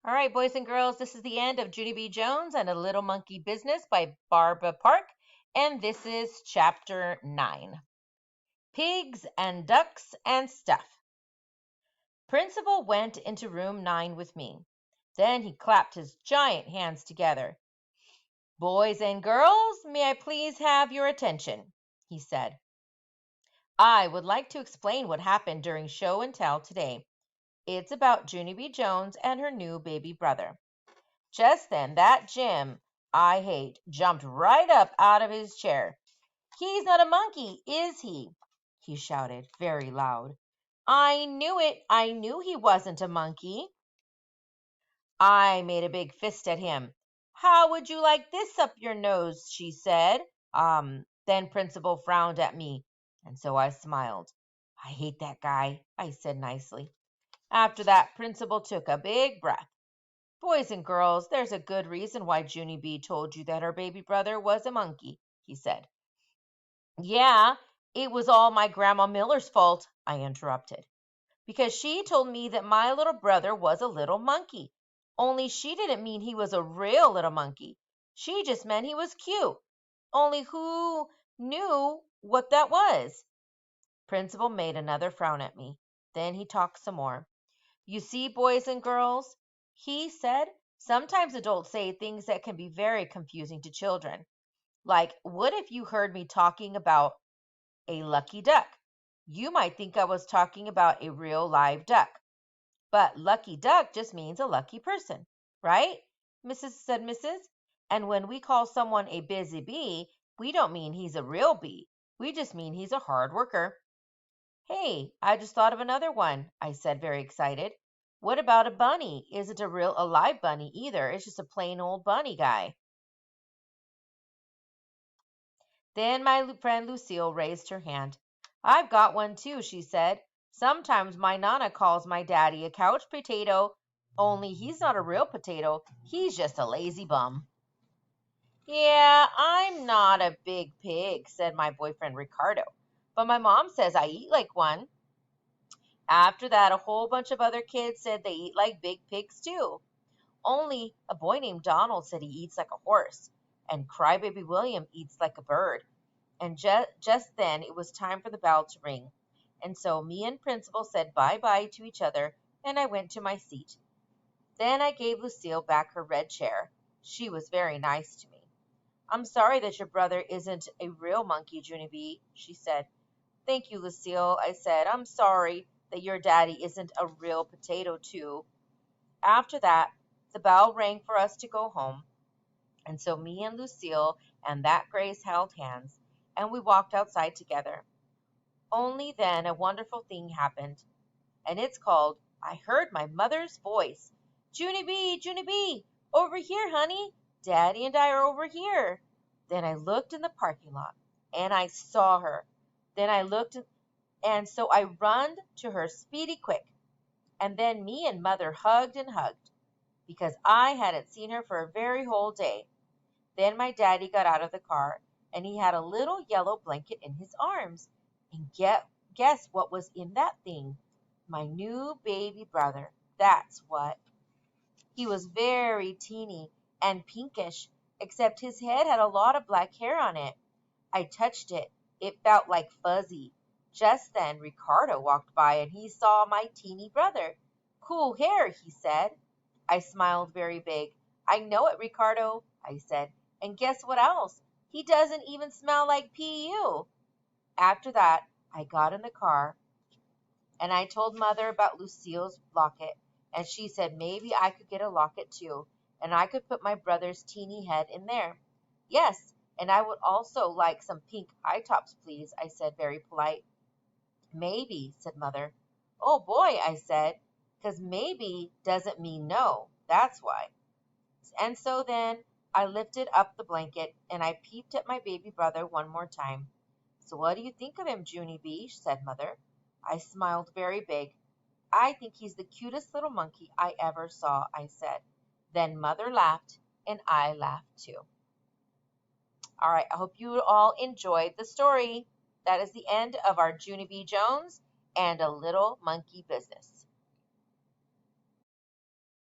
All right, boys and girls, this is the end of Junie B. Jones and a Little Monkey Business by Barbara Park, and this is Chapter 9, Pigs and Ducks and Stuff. Principal went into room 9 with me. Then he clapped his giant hands together. Boys and girls, may I please have your attention, he said. I would like to explain what happened during show and tell today. It's about Junie B. Jones and her new baby brother. Just then that Jim I hate jumped right up out of his chair. He's not a monkey, is he? He shouted very loud. I knew it. I knew he wasn't a monkey. I made a big fist at him. How would you like this up your nose? She said. Then Principal frowned at me, and so I smiled. I hate that guy, I said nicely. After that, Principal took a big breath. Boys and girls, there's a good reason why Junie B told you that her baby brother was a monkey, he said. Yeah, it was all my Grandma Miller's fault, I interrupted, because she told me that my little brother was a little monkey. Only she didn't mean he was a real little monkey. She just meant he was cute. Only who knew what that was? Principal made another frown at me. Then he talked some more. You see, boys and girls, he said, sometimes adults say things that can be very confusing to children. Like, what if you heard me talking about a lucky duck? You might think I was talking about a real live duck. But lucky duck just means a lucky person, right? Mrs. And when we call someone a busy bee, we don't mean he's a real bee. We just mean he's a hard worker. Hey, I just thought of another one, I said, very excited. What about a bunny? Isn't a real alive bunny either. It's just a plain old bunny guy. Then my friend Lucille raised her hand. I've got one too, she said. Sometimes my Nana calls my daddy a couch potato, only he's not a real potato. He's just a lazy bum. Yeah, I'm not a big pig, said my boyfriend Ricardo, but my mom says I eat like one. After that, a whole bunch of other kids said they eat like big pigs too. Only a boy named Donald said he eats like a horse, and Crybaby William eats like a bird. And just then it was time for the bell to ring. And so me and Principal said bye-bye to each other, and I went to my seat. Then I gave Lucille back her red chair. She was very nice to me. I'm sorry that your brother isn't a real monkey, Junie B, she said. Thank you, Lucille, I said. I'm sorry that your daddy isn't a real potato, too. After that, the bell rang for us to go home, and so me and Lucille and that Grace held hands, and we walked outside together. Only then a wonderful thing happened, and it's called I heard my mother's voice. Junie B, over here, honey. Daddy and I are over here. Then I looked in the parking lot, and I saw her. Then I looked, and so I run to her speedy quick. And then me and Mother hugged and hugged, because I hadn't seen her for a very whole day. Then my daddy got out of the car, and he had a little yellow blanket in his arms. And guess what was in that thing? My new baby brother. That's what. He was very teeny and pinkish, except his head had a lot of black hair on it. I touched it. It felt like fuzzy. Just then Ricardo walked by, and he saw my teeny brother. Cool hair, he said. I smiled very big. I know it, Ricardo, I said. And guess what else? He doesn't even smell like PU. After that, I got in the car, and I told Mother about Lucille's locket, and she said maybe I could get a locket too, and I could put my brother's teeny head in there. Yes, and I would also like some pink eye tops, please, I said, very polite. Maybe, said Mother. Oh boy, I said, 'cause maybe doesn't mean no. That's why. And so then I lifted up the blanket, and I peeped at my baby brother one more time. So what do you think of him, Junie B? said Mother. I smiled very big. I think he's the cutest little monkey I ever saw, I said. Then Mother laughed, and I laughed too. All right, I hope you all enjoyed the story. That is the end of our Junie B. Jones and a Little Monkey Business.